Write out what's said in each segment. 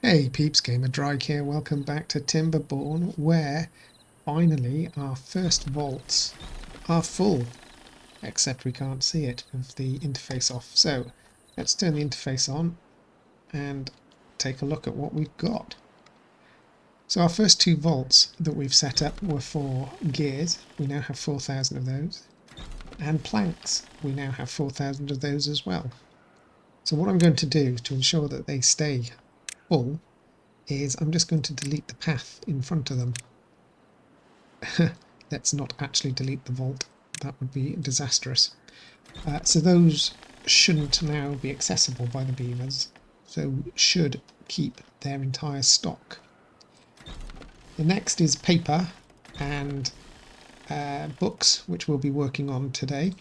Hey peeps, Gamer Drake here, welcome back to Timberborn, where finally our first vaults are full, except we can't see it with the interface off. So let's turn the interface on and take a look at what we've got. So our first two vaults that we've set up were for gears, we now have 4,000 of those, and planks, we now have 4,000 of those as well. So what I'm going to do to ensure that they stay full is I'm just going to delete the path in front of them. Let's not actually delete the vault, that would be disastrous. So those shouldn't now be accessible by the beavers, so should keep their entire stock. The next is paper and books, which we'll be working on today.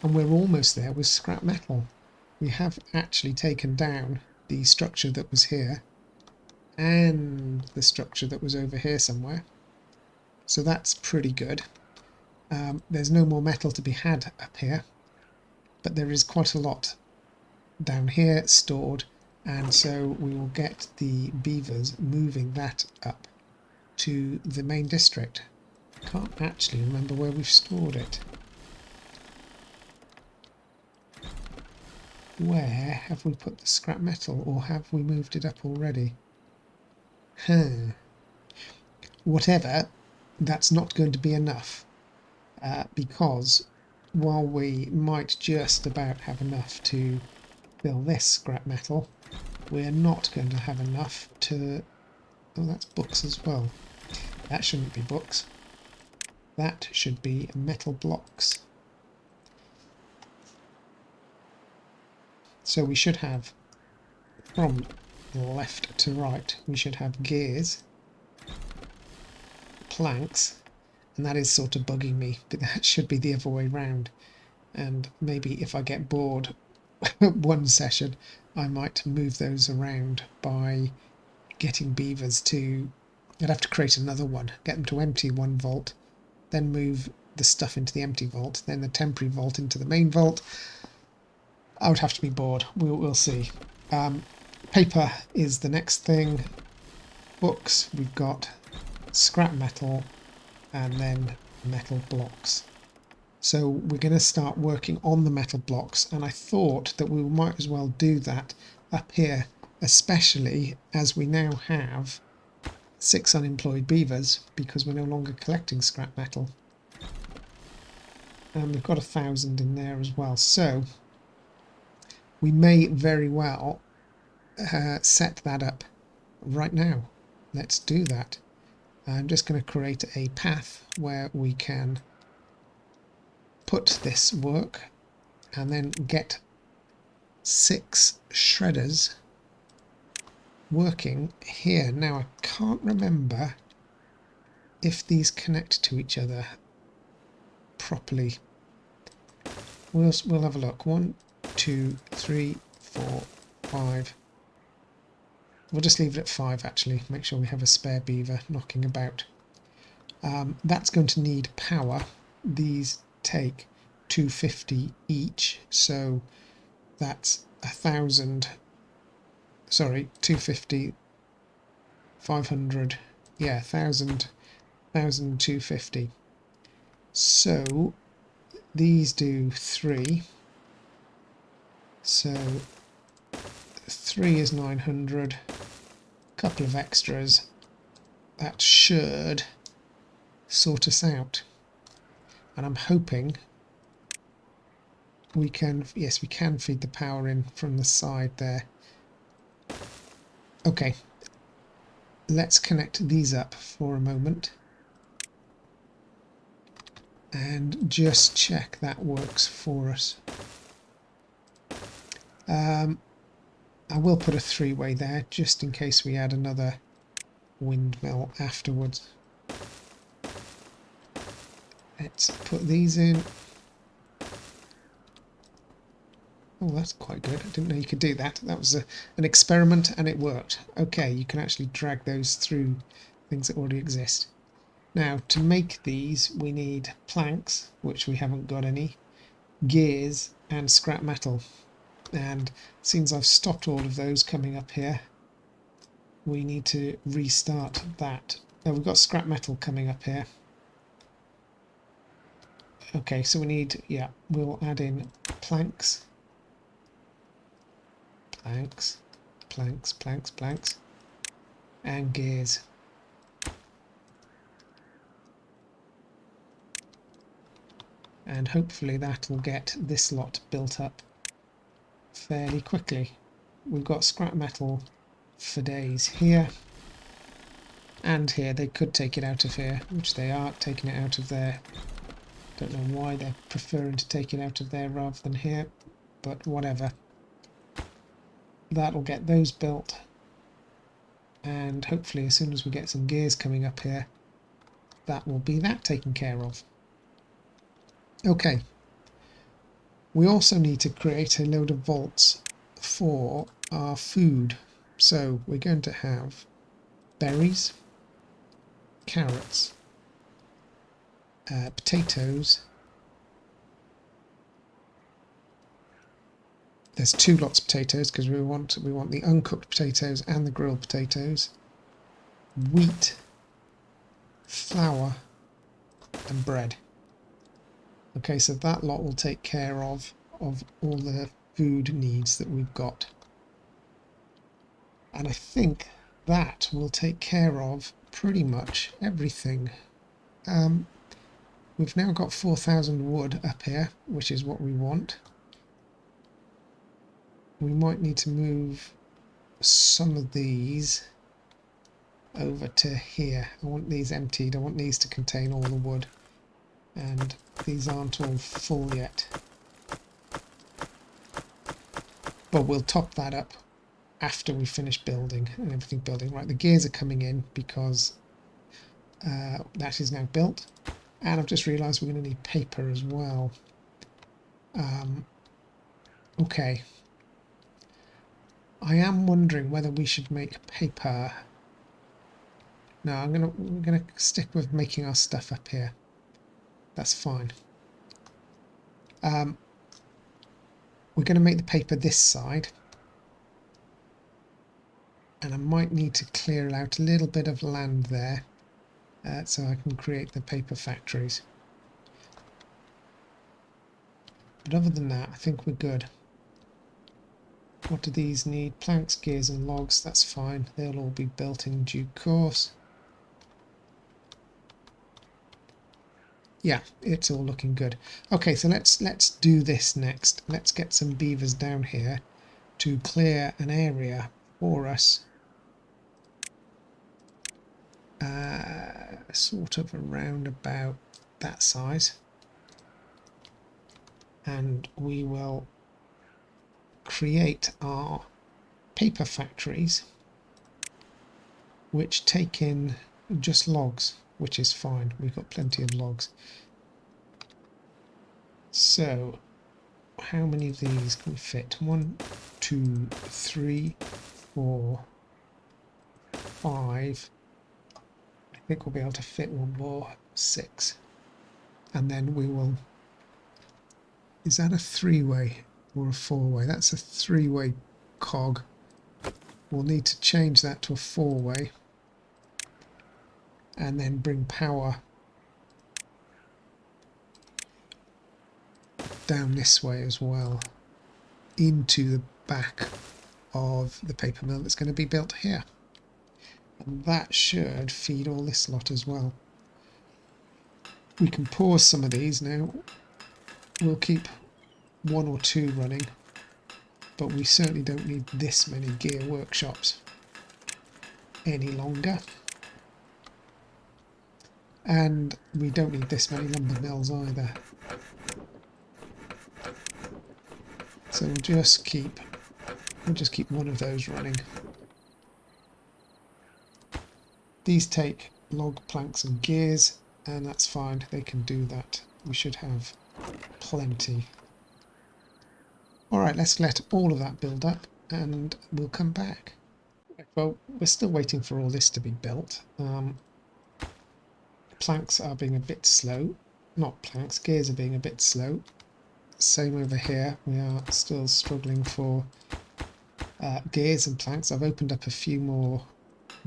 And we're almost there with scrap metal. We have actually taken down the structure that was here and the structure that was over here somewhere. So that's pretty good. There's no more metal to be had up here, but there is quite a lot down here stored, and so we will get the beavers moving that up to the main district. Can't actually remember where we've stored it. Where have we put the scrap metal, or have we moved it up already? Whatever, that's not going to be enough, because while we might just about have enough to fill this scrap metal, we're not going to have enough to... Oh, that's books as well. That shouldn't be books. That should be metal blocks. So we should have, from left to right, we should have gears, planks, and that is sort of bugging me, but that should be the other way round. And maybe if I get bored one session, I might move those around by getting beavers to... I'd have to create another one, get them to empty one vault, then move the stuff into the empty vault, then the temporary vault into the main vault. I would have to be bored. We'll see. Paper is the next thing. Books, we've got scrap metal and then metal blocks. So we're going to start working on the metal blocks, and I thought that we might as well do that up here, especially as we now have 6 unemployed beavers because we're no longer collecting scrap metal. And we've got 1,000 in there as well, so we may very well set that up right now. Let's do that. I'm just going to create a path where we can put this work and then get 6 shredders working here. Now I can't remember if these connect to each other properly. We'll have a look. 1, 2, 3, 4, 5. We'll just leave it at 5 actually, make sure we have a spare beaver knocking about. That's going to need power. These take 250 each, so that's 1,000, sorry, 250, 500, yeah, 1,000, 1,250. So these do 3, so 3 is 900, couple of extras, that should sort us out. And I'm hoping we can, yes, we can feed the power in from the side there. Okay, let's connect these up for a moment and just check that works for us. I will put a 3-way there just in case we add another windmill afterwards. Let's put these in. Oh, that's quite good. I didn't know you could do that. That was an experiment and it worked. Okay, you can actually drag those through things that already exist. Now, to make these, we need planks, which we haven't got any, gears, and scrap metal. And since I've stopped all of those coming up here, we need to restart that. Oh, we've got scrap metal coming up here. Okay, so we need, yeah, we'll add in planks. Planks, planks, planks, planks, and gears. And hopefully that will get this lot built up fairly quickly. We've got scrap metal for days here and here. They could take it out of here, which they are taking it out of there. Don't know why they're preferring to take it out of there rather than here, but whatever. That'll get those built, and hopefully as soon as we get some gears coming up here, that will be that taken care of. Okay, we also need to create a load of vaults for our food. So we're going to have berries, carrots, potatoes. There's two lots of potatoes because we want the uncooked potatoes and the grilled potatoes. Wheat, flour, and bread. Okay, so that lot will take care of all the food needs that we've got. And I think that will take care of pretty much everything. We've now got 4,000 wood up here, which is what we want. We might need to move some of these over to here. I want these emptied. I want these to contain all the wood. And these aren't all full yet. But we'll top that up after we finish building and everything building. Right, the gears are coming in because that is now built. And I've just realised we're going to need paper as well. Okay. I am wondering whether we should make paper. No, we're gonna stick with making our stuff up here. That's fine. We're going to make the paper this side. And I might need to clear out a little bit of land there so I can create the paper factories. But other than that, I think we're good. What do these need? Planks, gears and logs. That's fine. They'll all be built in due course. Yeah, it's all looking good. Okay, so let's do this next. Let's get some beavers down here to clear an area for us. Sort of around about that size. And we will create our paper factories, which take in just logs, which is fine. We've got plenty of logs. So how many of these can we fit? 1, 2, 3, 4, 5. I think we'll be able to fit one more. 6. And then we will... Is that a 3-way or a 4-way? That's a 3-way cog. We'll need to change that to a 4-way. And then bring power down this way as well, into the back of the paper mill that's going to be built here. And that should feed all this lot as well. We can pause some of these now. We'll keep 1 or 2 running, but we certainly don't need this many gear workshops any longer. And we don't need this many lumber mills either. So we'll just keep one of those running. These take log, planks and gears, and that's fine. They can do that. We should have plenty. Alright, let's let all of that build up and we'll come back. Well, we're still waiting for all this to be built. Planks are being a bit slow. Not planks, gears are being a bit slow. Same over here, we are still struggling for gears and planks. I've opened up a few more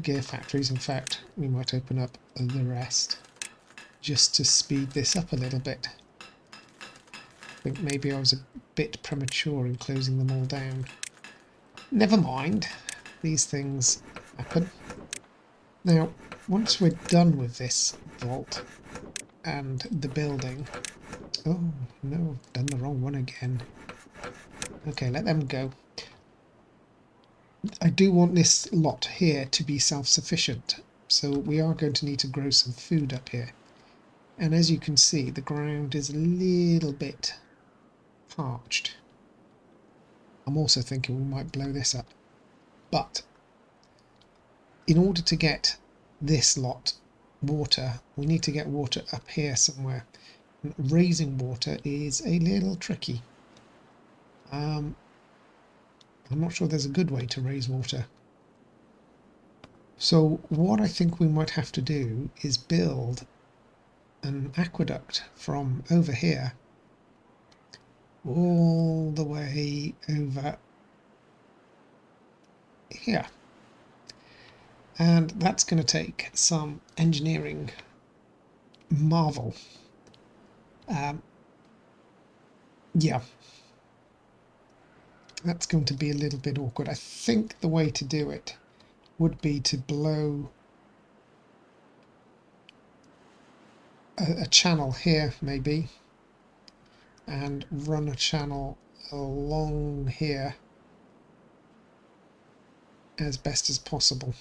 gear factories. In fact, we might open up the rest just to speed this up a little bit. I think maybe I was a bit premature in closing them all down. Never mind, these things happen. Now, once we're done with this vault and the building... Oh no, I've done the wrong one again. Okay, let them go. I do want this lot here to be self-sufficient, so we are going to need to grow some food up here. And as you can see, the ground is a little bit parched. I'm also thinking we might blow this up. But in order to get this lot water, we need to get water up here somewhere. And raising water is a little tricky. I'm not sure there's a good way to raise water. So what I think we might have to do is build an aqueduct from over here all the way over here. And that's going to take some engineering marvel. Yeah, that's going to be a little bit awkward. I think the way to do it would be to blow a channel here, maybe, and run a channel along here as best as possible.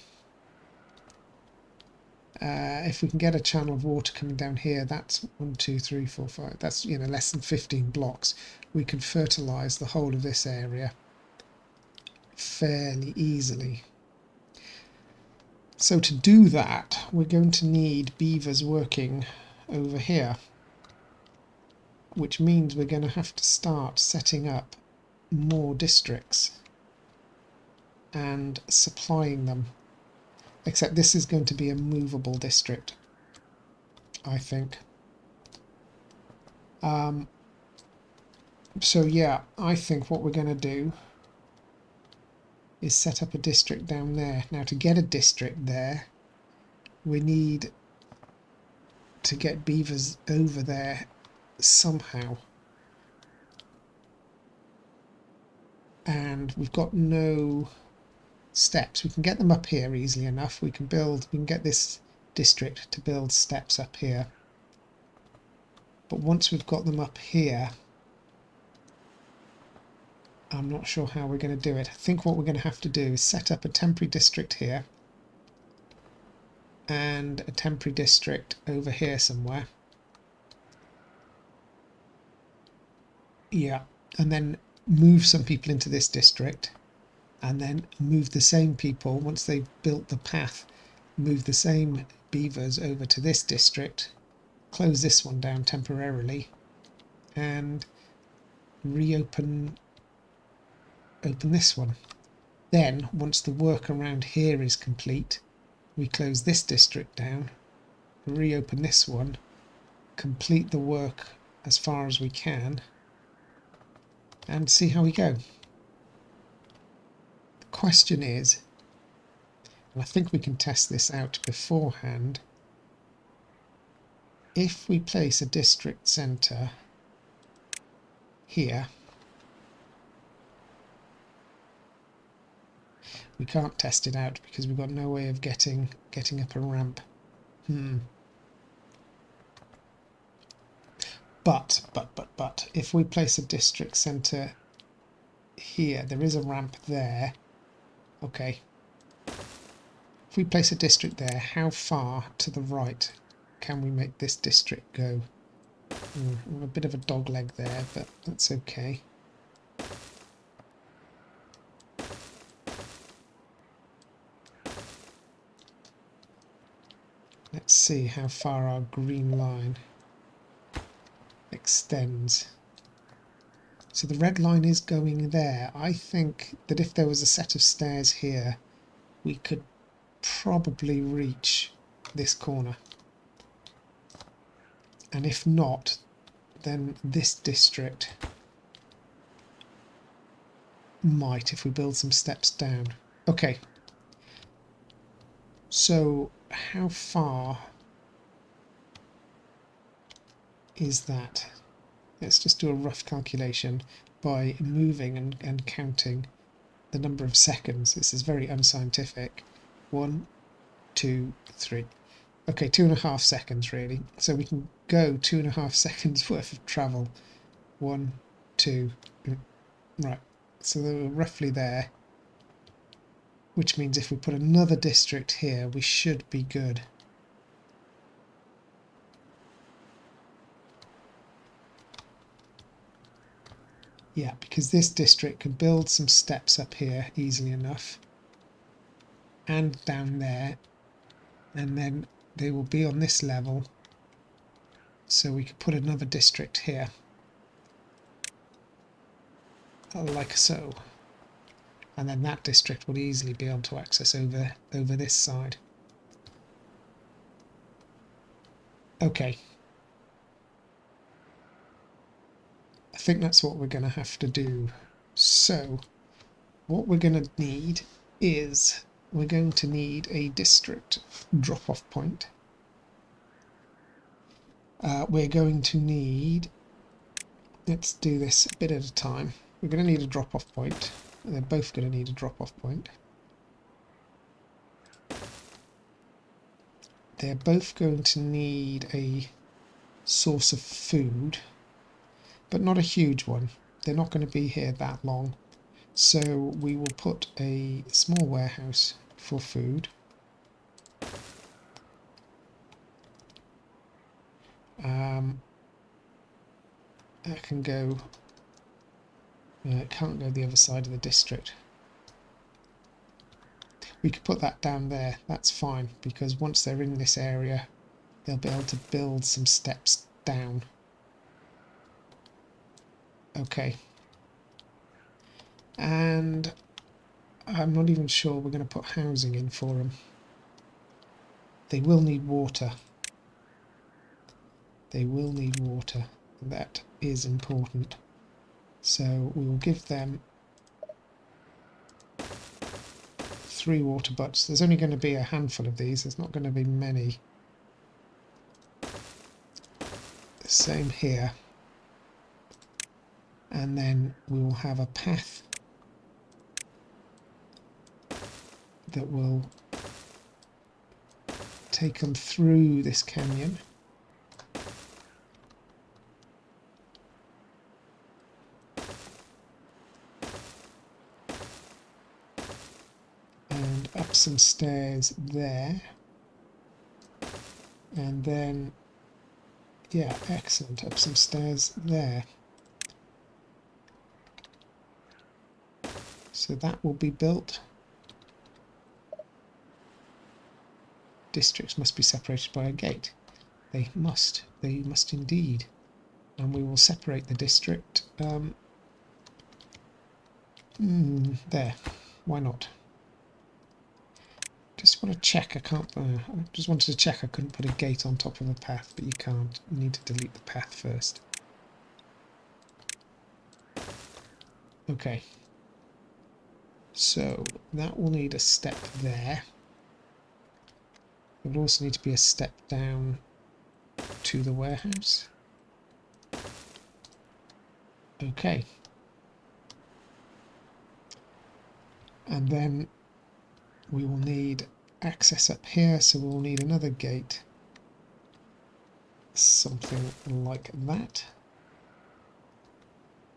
If we can get a channel of water coming down here, that's 1, 2, 3, 4, 5. That's, you know, less than 15 blocks. We could fertilise the whole of this area fairly easily. So to do that, we're going to need beavers working over here, which means we're going to have to start setting up more districts and supplying them. Except this is going to be a movable district, I think. So yeah, I think what we're going to do is set up a district down there. Now, to get a district there, we need to get beavers over there somehow. And we've got no steps. We can get them up here easily enough. We can get this district to build steps up here. But once we've got them up here, I'm not sure how we're going to do it. I think what we're going to have to do is set up a temporary district here and a temporary district over here somewhere. Yeah, and then move some people into this district, and then move the same people, once they've built the path, move the same beavers over to this district, close this one down temporarily, and reopen this one. Then, once the work around here is complete, we close this district down, reopen this one, complete the work as far as we can, and see how we go. The question is, and I think we can test this out beforehand, if we place a district centre here, we can't test it out because we've got no way of getting up a ramp. But if we place a district centre here, there is a ramp there. Okay. If we place a district there, how far to the right can we make this district go? A bit of a dog leg there, but that's okay. Let's see how far our green line extends. So the red line is going there. I think that if there was a set of stairs here, we could probably reach this corner. And if not, then this district might, if we build some steps down. Okay. So how far is that? Let's just do a rough calculation by moving and counting the number of seconds. This is very unscientific. 1, 2, 3. Okay, 2.5 seconds really. So we can go 2.5 seconds worth of travel. 1, 2, right. So we're roughly there. Which means if we put another district here, we should be good. Yeah, because this district can build some steps up here easily enough. And down there. And then they will be on this level. So we could put another district here. Like so. And then that district would easily be able to access over this side. Okay. I think that's what we're going to have to do. So, what we're going to need is we're going to need a district drop-off point. We're going to need, let's do this a bit at a time. We're going to need a drop-off point. They're both going to need a drop-off point. They're both going to need a source of food, but not a huge one. They're not going to be here that long. So we will put a small warehouse for food. That can go, it can't go the other side of the district. We could put that down there, that's fine, because once they're in this area, they'll be able to build some steps down. Okay. And I'm not even sure we're going to put housing in for them. They will need water. They will need water. That is important. So we will give them 3 water butts. There's only going to be a handful of these. There's not going to be many. The same here. And then we will have a path that will take them through this canyon. And up some stairs there. And then, yeah, excellent, up some stairs there. So that will be built. Districts must be separated by a gate. They must indeed. And we will separate the district. There, why not? Just want to check, I just wanted to check I couldn't put a gate on top of a path, but you can't. You need to delete the path first. Okay. So, that will need a step there. There will also need to be a step down to the warehouse. Okay. And then we will need access up here, so we'll need another gate. Something like that.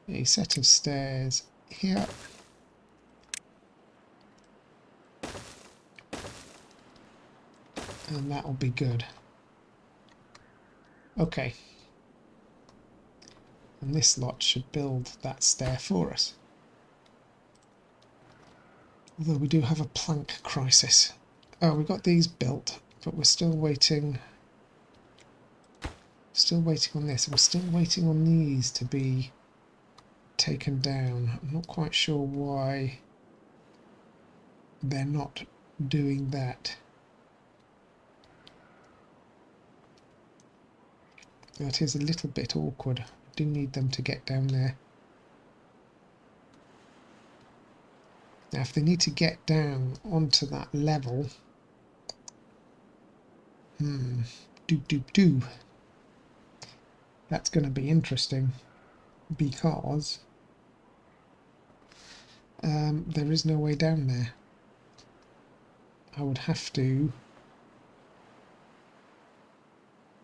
A set of stairs here. And that will be good. Okay. And this lot should build that stair for us. Although we do have a plank crisis. Oh, we got these built, but we're still waiting. Still waiting on this. I'm still waiting on these to be taken down. I'm not quite sure why they're not doing that. That is a little bit awkward. I do need them to get down there. Now if they need to get down onto that level, Do do do. That's going to be interesting because there is no way down there. I would have to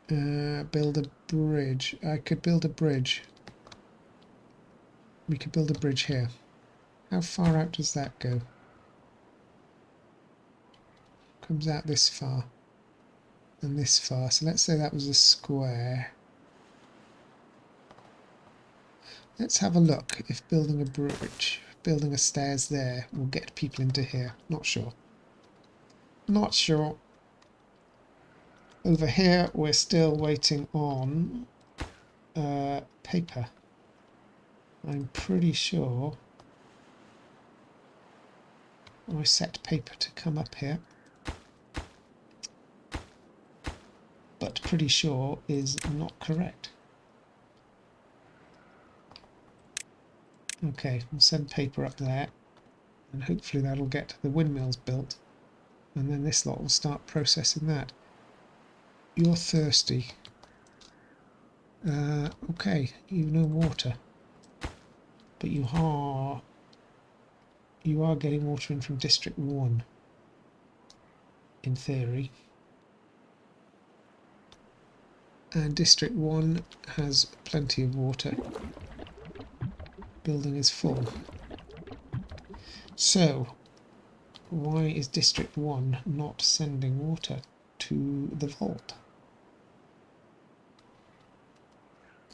build a bridge. I could build a bridge. We could build a bridge here. How far out does that go? Comes out this far and this far. So let's say that was a square. Let's have a look if building a bridge, building a stairs there will get people into here. Not sure. Not sure. Over here we're still waiting on paper. I'm pretty sure I set paper to come up here, but pretty sure is not correct. Okay, we'll send paper up there and hopefully that'll get the windmills built, and then this lot will start processing that. You're thirsty. Okay, you've no water, but you are getting water in from District 1 in theory, and District 1 has plenty of water. Building is full. So why is District 1 not sending water to the vault?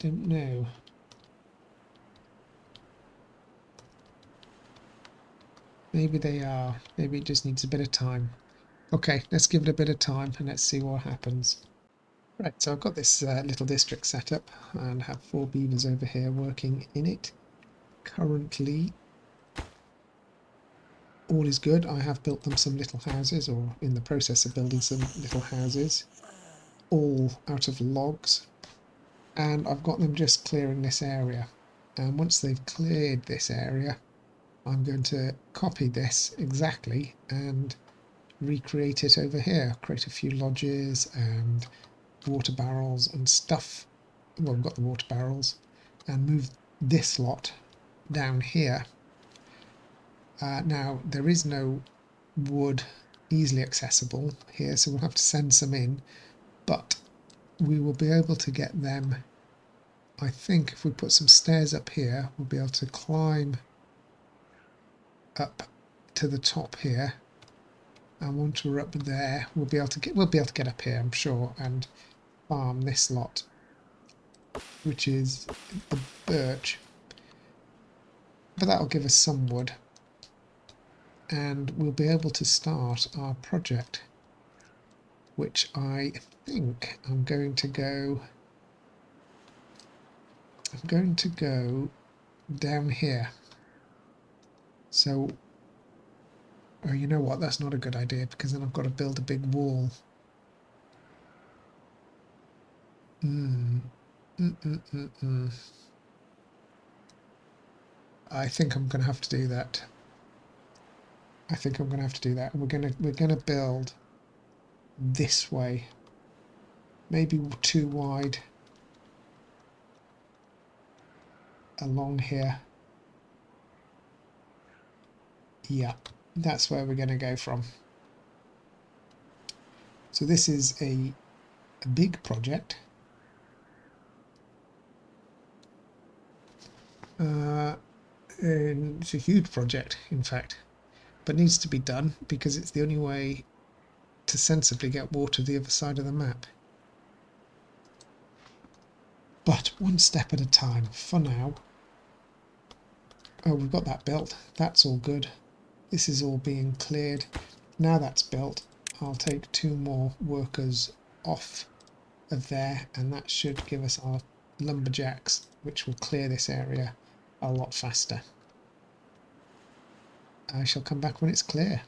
Don't know. Maybe they are. Maybe it just needs a bit of time. Okay, let's give it a bit of time and let's see what happens. Right, so I've got this little district set up and have 4 beavers over here working in it. Currently, all is good. I have built them some little houses, or in the process of building some little houses, all out of logs. And I've got them just clearing this area. And once they've cleared this area, I'm going to copy this exactly and recreate it over here. Create a few lodges and water barrels and stuff. Well, I've got the water barrels, and move this lot down here. Now, there is no wood easily accessible here, so we'll have to send some in, but we will be able to get them. I think if we put some stairs up here, we'll be able to climb up to the top here, and once we're up there, we'll be able to get up here, I'm sure, and farm this lot, which is the birch. But that'll give us some wood, and we'll be able to start our project, which I think I'm going to go down here. So, oh, you know what, that's not a good idea, because then I've got to build a big wall. I think I'm going to have to do that. And we're gonna build this way, maybe too wide along here. Yeah, that's where we're going to go from. So this is a big project. And it's a huge project, in fact, but needs to be done because it's the only way to sensibly get water the other side of the map. But one step at a time for now. Oh, we've got that built. That's all good. This is all being cleared. Now that's built, I'll take 2 more workers off of there, and that should give us our lumberjacks, which will clear this area a lot faster. I shall come back when it's clear.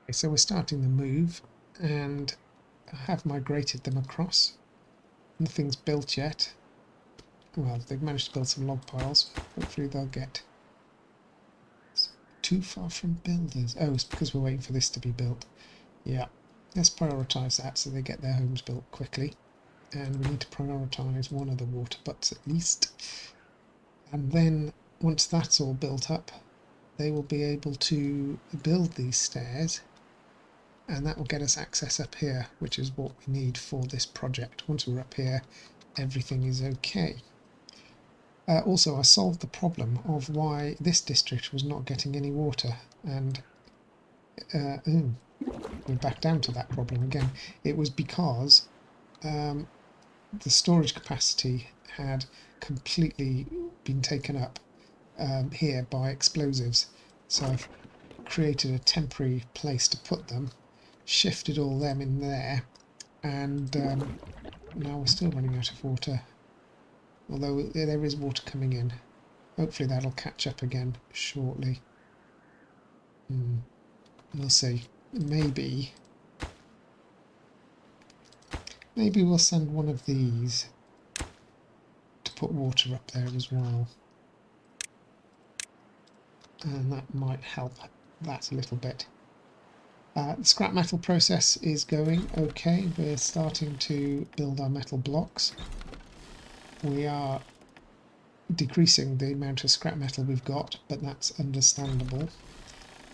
Okay, so we're starting the move, and I have migrated them across. Nothing's built yet. Well, they've managed to build some log piles. Hopefully they'll get... It's too far from builders. Oh, it's because we're waiting for this to be built. Yeah. Let's prioritise that so they get their homes built quickly. And we need to prioritise one of the water butts at least. And then once that's all built up, they will be able to build these stairs, and that will get us access up here, which is what we need for this project. Once we're up here, everything is okay. Also, I solved the problem of why this district was not getting any water, and we're back down to that problem again. It was because the storage capacity had completely been taken up here by explosives. So I've created a temporary place to put them, shifted all them in there, and now we're still running out of water. Although there is water coming in. Hopefully that'll catch up again shortly. We'll see. Maybe we'll send one of these to put water up there as well. And that might help that a little bit. The scrap metal process is going okay. We're starting to build our metal blocks. We are decreasing the amount of scrap metal we've got, but that's understandable.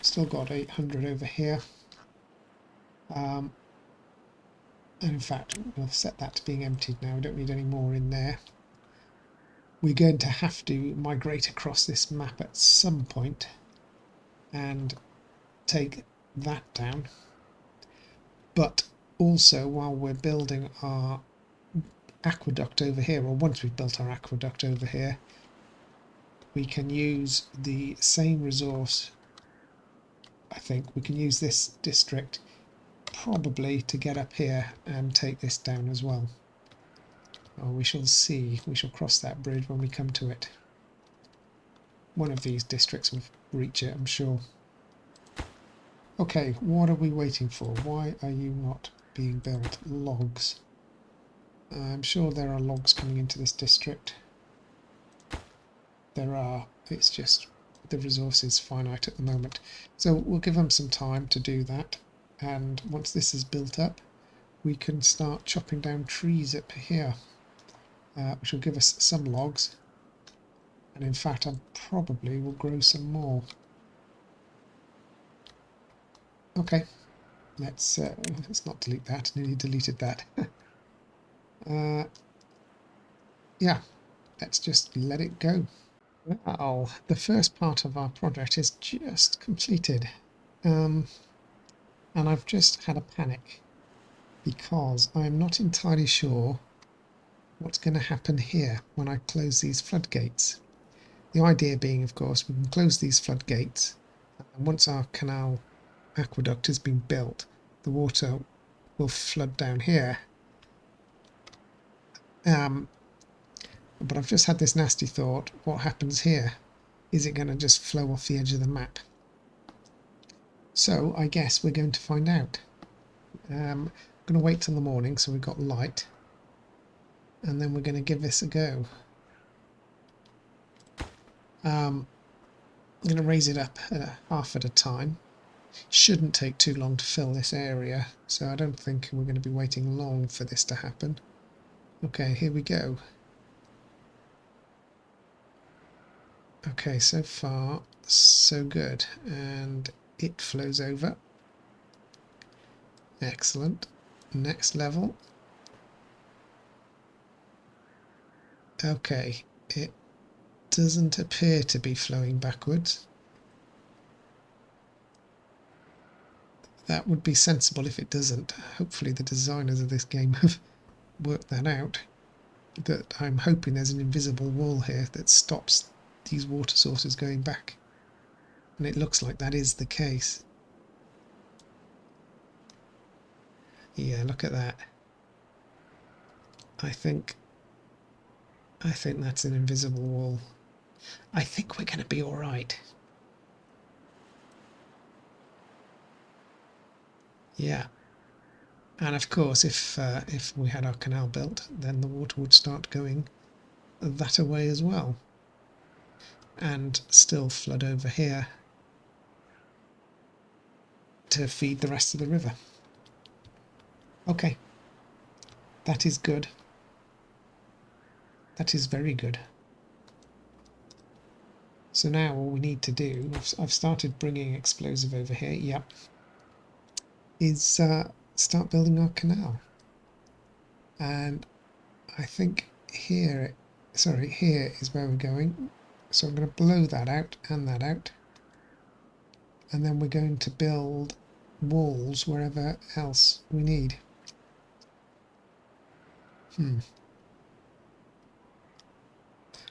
Still got 800 over here. And in fact, we'll set that to being emptied now. We don't need any more in there. We're going to have to migrate across this map at some point and take that down. But also, while we're building our aqueduct over here, or once we've built our aqueduct over here, we can use the same resource. I think we can use this district probably to get up here and take this down as well. Oh, we shall see. We shall cross that bridge when we come to it. One of these districts will reach it, I'm sure. Okay, what are we waiting for? Why are you not being built? Logs. I'm sure there are logs coming into this district. There are. It's just the resource is finite at the moment. So we'll give them some time to do that. And once this is built up, we can start chopping down trees up here, which will give us some logs. And in fact, I probably will grow some more. Okay, let's not delete that. Nearly deleted that. Yeah, let's just let it go. Well, the first part of our project is just completed. And I've just had a panic because I'm not entirely sure what's going to happen here when I close these floodgates. The idea being, of course, we can close these floodgates, and once our canal aqueduct has been built, the water will flood down here. But I've just had this nasty thought, what happens here? Is it going to just flow off the edge of the map? So I guess we're going to find out. I'm going to wait till the morning so we've got light, and then we're going to give this a go. I'm going to raise it up half at a time. Shouldn't take too long to fill this area, so I don't think we're going to be waiting long for this to happen. Okay, here we go. Okay, so far so good, and it flows over. Excellent. Next level. Okay, it doesn't appear to be flowing backwards. That would be sensible if it doesn't. Hopefully the designers of this game have worked that out. That I'm hoping there's an invisible wall here that stops these water sources going back. And it looks like that is the case. Yeah, look at that. I think that's an invisible wall. I think we're going to be all right. Yeah. And of course, if we had our canal built, then the water would start going that away as well, and still flood over here to feed the rest of the river. Okay, that is good. That is very good. So now all we need to do, I've started bringing explosive over here, yep, is start building our canal. And I think here, sorry, here is where we're going. So I'm going to blow that out and that out. And then we're going to build walls wherever else we need.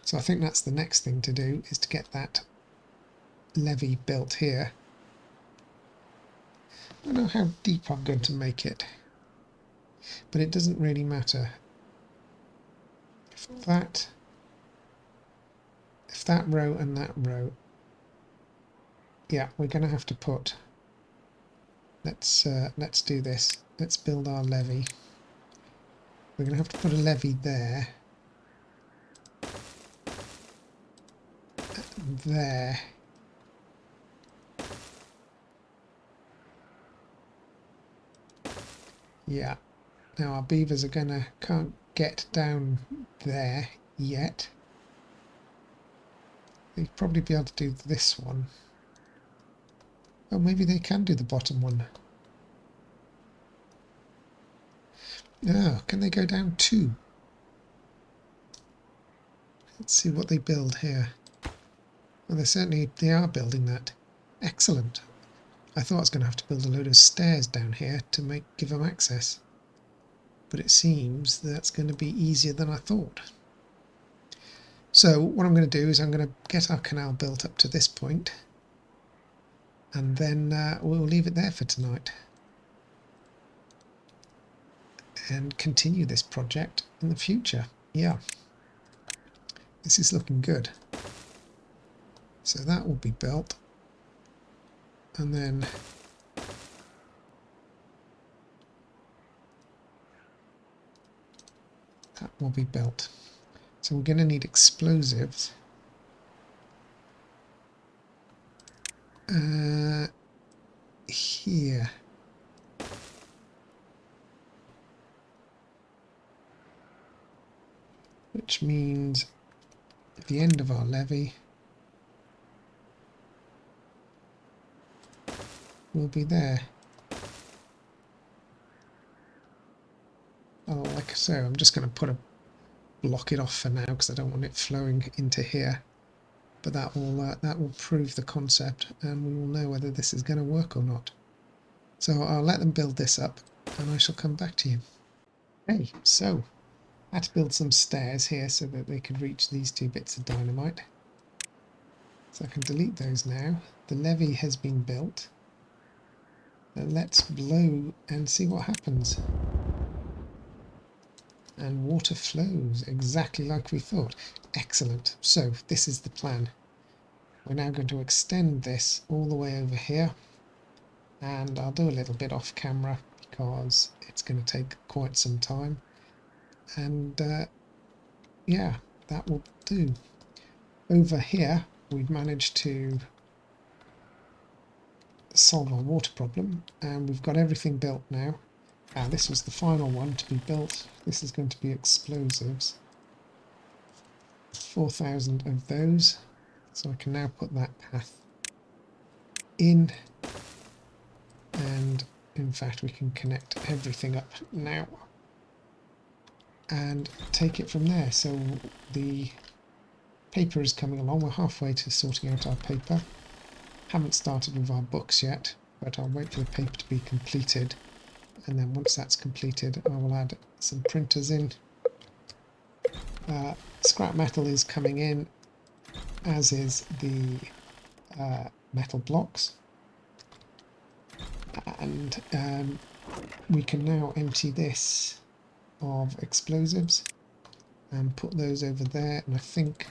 So I think that's the next thing to do, is to get that levee built here. I don't know how deep I'm going to make it, but it doesn't really matter. If that row and that row, yeah, we're going to have to put, let's do this. Let's build our levee. We're going to have to put a levee there, there. Yeah. Now our beavers can't get down there yet. They'd probably be able to do this one. Oh, maybe they can do the bottom one. Oh, can they go down too? Let's see what they build here. Well, they are building that. Excellent. I thought I was going to have to build a load of stairs down here to give them access. But it seems that's going to be easier than I thought. So what I'm going to do is I'm going to get our canal built up to this point, and then we'll leave it there for tonight and continue this project in the future. Yeah, this is looking good. So that will be built, and then that will be built. So we're going to need explosives. Here. Which means at the end of our levee will be there. Oh, like so, I'm just going to block it off for now because I don't want it flowing into here. But that will prove the concept, and we will know whether this is going to work or not. So I'll let them build this up, and I shall come back to you. Okay, so I had to build some stairs here so that they could reach these two bits of dynamite. So I can delete those now. The levee has been built. Let's blow and see what happens. And water flows exactly like we thought. Excellent. So this is the plan. We're now going to extend this all the way over here, and I'll do a little bit off camera because it's going to take quite some time, and yeah, that will do. Over here we've managed to solve our water problem, and we've got everything built now. This was the final one to be built. This is going to be explosives. 4,000 of those. So I can now put that path in, and in fact we can connect everything up now and take it from there. So the paper is coming along. We're halfway to sorting out our paper. Haven't started with our books yet, but I'll wait for the paper to be completed, and then once that's completed I will add some printers in. Scrap metal is coming in, as is the metal blocks, and we can now empty this of explosives and put those over there. And I think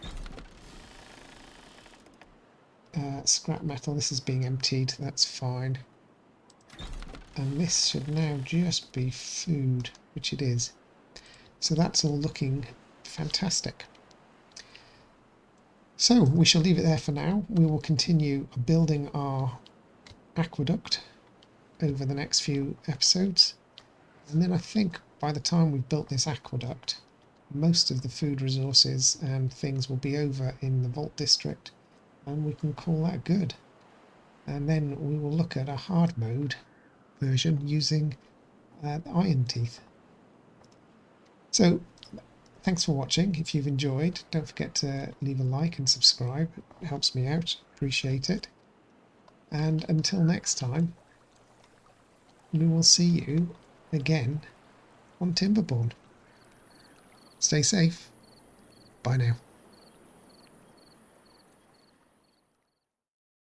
scrap metal, this is being emptied, that's fine, and this should now just be food, which it is. So that's all looking fantastic. So we shall leave it there for now. We will continue building our aqueduct over the next few episodes, And then I think by the time we've built this aqueduct, most of the food resources and things will be over in the Vault District, and we can call that good. And then we will look at a hard mode version using Iron Teeth. So thanks for watching. If you've enjoyed, don't forget to leave a like and subscribe. It helps me out. Appreciate it. And until next time, we will see you again on Timberborn. Stay safe. Bye now.